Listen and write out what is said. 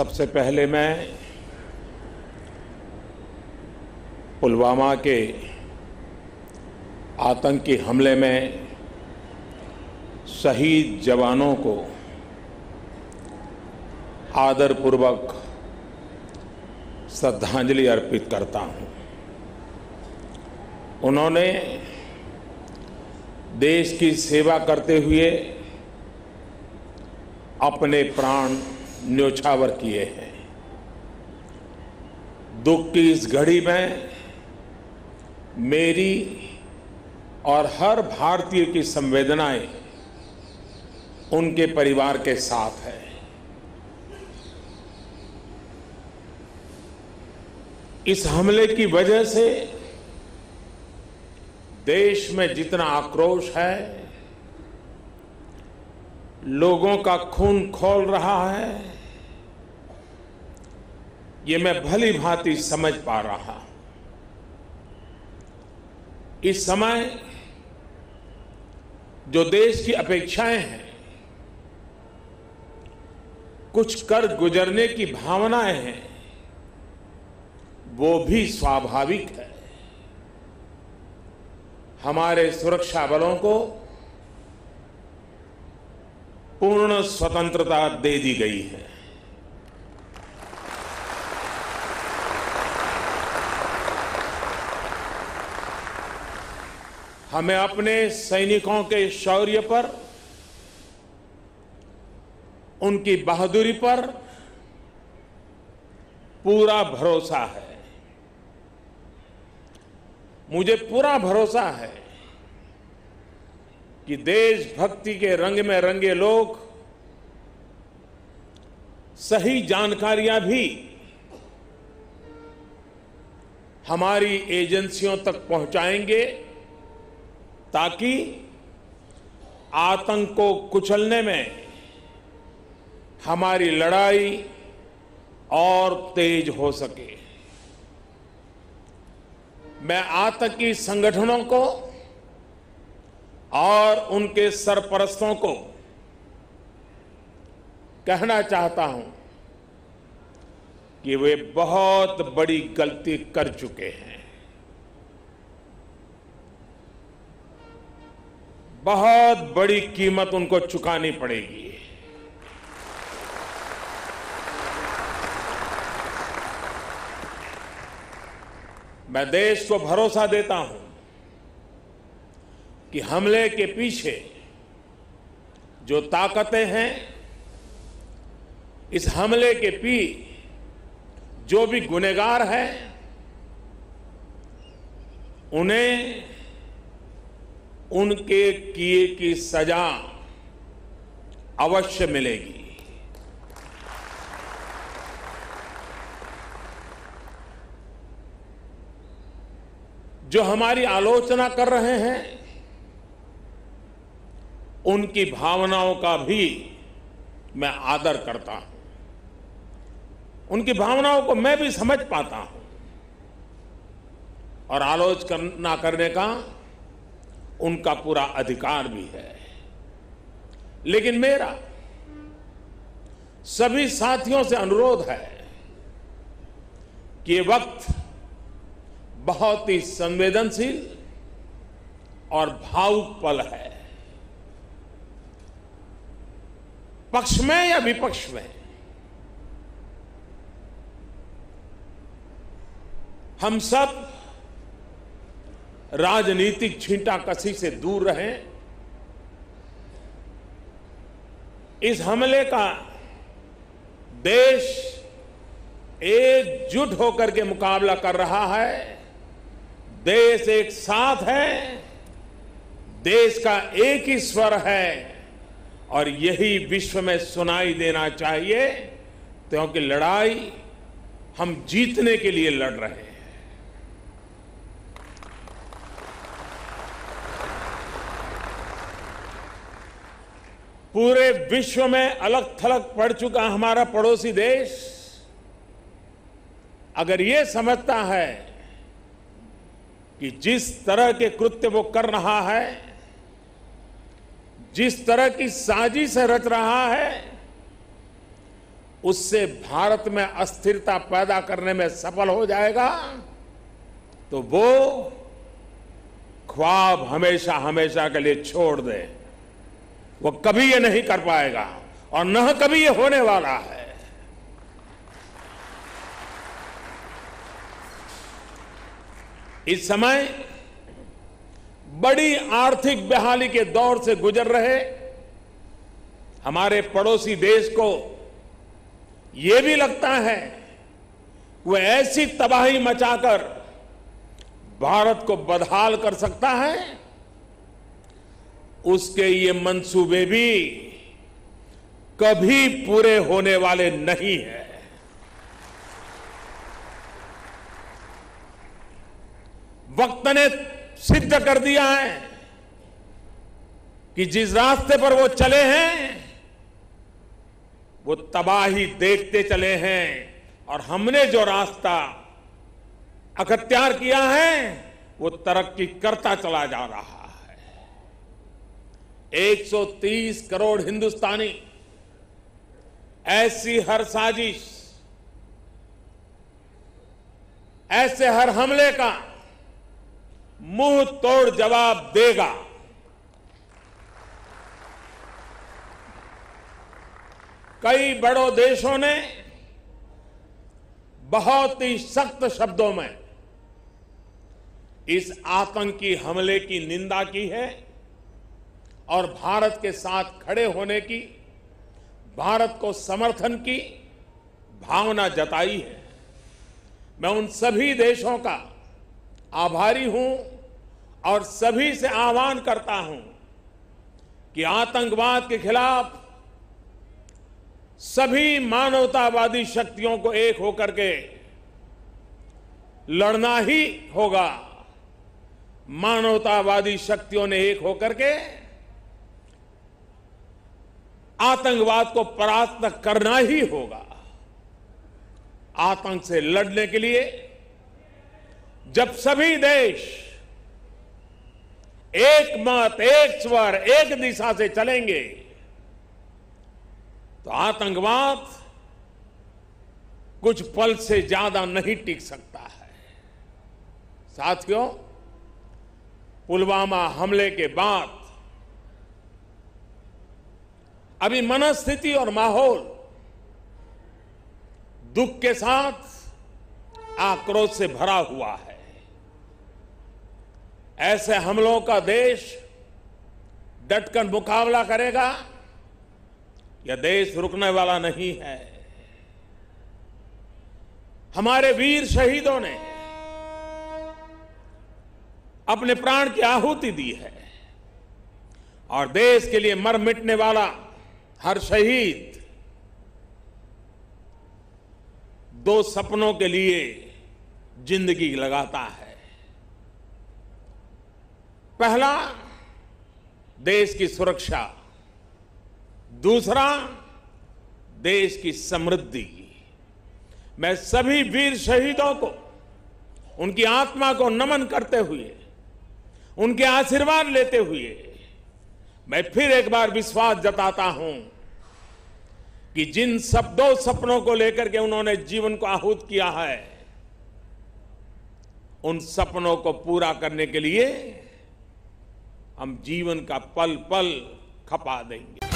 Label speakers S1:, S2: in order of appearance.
S1: सबसे पहले मैं पुलवामा के आतंकी हमले में शहीद जवानों को आदरपूर्वक श्रद्धांजलि अर्पित करता हूं। उन्होंने देश की सेवा करते हुए अपने प्राण न्योछावर किए हैं। दुख की इस घड़ी में मेरी और हर भारतीय की संवेदनाएं उनके परिवार के साथ है। इस हमले की वजह से देश में जितना आक्रोश है, लोगों का खून खौल रहा है, ये मैं भली भांति समझ पा रहा हूं। इस समय जो देश की अपेक्षाएं हैं, कुछ कर गुजरने की भावनाएं हैं, वो भी स्वाभाविक है। हमारे सुरक्षा बलों को पूर्ण स्वतंत्रता दे दी गई है। हमें अपने सैनिकों के शौर्य पर, उनकी बहादुरी पर पूरा भरोसा है। मुझे पूरा भरोसा है कि देशभक्ति के रंग में रंगे लोग सही जानकारियां भी हमारी एजेंसियों तक पहुंचाएंगे, ताकि आतंक को कुचलने में हमारी लड़ाई और तेज हो सके। मैं आतंकी संगठनों को और उनके सरपरस्तों को कहना चाहता हूं कि वे बहुत बड़ी गलती कर चुके हैं। बहुत बड़ी कीमत उनको चुकानी पड़ेगी। मैं देश को भरोसा देता हूं कि हमले के पीछे जो ताकतें हैं, इस हमले के जो भी गुनहगार हैं, उन्हें उनके किए की सजा अवश्य मिलेगी। जो हमारी आलोचना कर रहे हैं, उनकी भावनाओं का भी मैं आदर करता हूं। उनकी भावनाओं को मैं भी समझ पाता हूं और आलोचना करने का उनका पूरा अधिकार भी है। लेकिन मेरा सभी साथियों से अनुरोध है कि ये वक्त बहुत ही संवेदनशील और भावुक पल है। पक्ष में या विपक्ष में, हम सब राजनीतिक छींटाकशी से दूर रहें। इस हमले का देश एकजुट होकर के मुकाबला कर रहा है। देश एक साथ है, देश का एक ही स्वर है और यही विश्व में सुनाई देना चाहिए, क्योंकि लड़ाई हम जीतने के लिए लड़ रहे हैं। पूरे विश्व में अलग थलग पड़ चुका हमारा पड़ोसी देश अगर ये समझता है कि जिस तरह के कृत्य वो कर रहा है, जिस तरह की साजिश रच रहा है, उससे भारत में अस्थिरता पैदा करने में सफल हो जाएगा तो वो ख्वाब हमेशा हमेशा के लिए छोड़ दे। वो कभी ये नहीं कर पाएगा और न कभी ये होने वाला है। इस समय बड़ी आर्थिक बहाली के दौर से गुजर रहे हमारे पड़ोसी देश को यह भी लगता है वो ऐसी तबाही मचाकर भारत को बदहाल कर सकता है, उसके ये मंसूबे भी कभी पूरे होने वाले नहीं हैं। वक्त ने सिद्ध कर दिया है कि जिस रास्ते पर वो चले हैं वो तबाही देखते चले हैं और हमने जो रास्ता अख्तियार किया है वो तरक्की करता चला जा रहा है। 130 करोड़ हिंदुस्तानी ऐसी हर साजिश, ऐसे हर हमले का मुंह तोड़ जवाब देगा। कई बड़ों देशों ने बहुत ही सख्त शब्दों में इस आतंकी हमले की निंदा की है और भारत के साथ खड़े होने की, भारत को समर्थन की भावना जताई है। मैं उन सभी देशों का आभारी हूं और सभी से आह्वान करता हूं कि आतंकवाद के खिलाफ सभी मानवतावादी शक्तियों को एक होकर के लड़ना ही होगा। मानवतावादी शक्तियों ने एक होकर के आतंकवाद को परास्त करना ही होगा। आतंक से लड़ने के लिए जब सभी देश एक मत, एक स्वर, एक दिशा से चलेंगे तो आतंकवाद कुछ पल से ज्यादा नहीं टिक सकता है। साथियों, पुलवामा हमले के बाद अभी मनस्थिति और माहौल दुख के साथ आक्रोश से भरा हुआ है। ऐसे हमलों का देश डटकर मुकाबला करेगा, यह देश रुकने वाला नहीं है। हमारे वीर शहीदों ने अपने प्राण की आहुति दी है और देश के लिए मर मिटने वाला हर शहीद दो सपनों के लिए जिंदगी लगाता है। पहला, देश की सुरक्षा, दूसरा, देश की समृद्धि। मैं सभी वीर शहीदों को उनकी आत्मा को नमन करते हुए, उनके आशीर्वाद लेते हुए मैं फिर एक बार विश्वास जताता हूं कि जिन दो सपनों को लेकर के उन्होंने जीवन को आहूत किया है, उन सपनों को पूरा करने के लिए हम जीवन का पल पल खपा देंगे।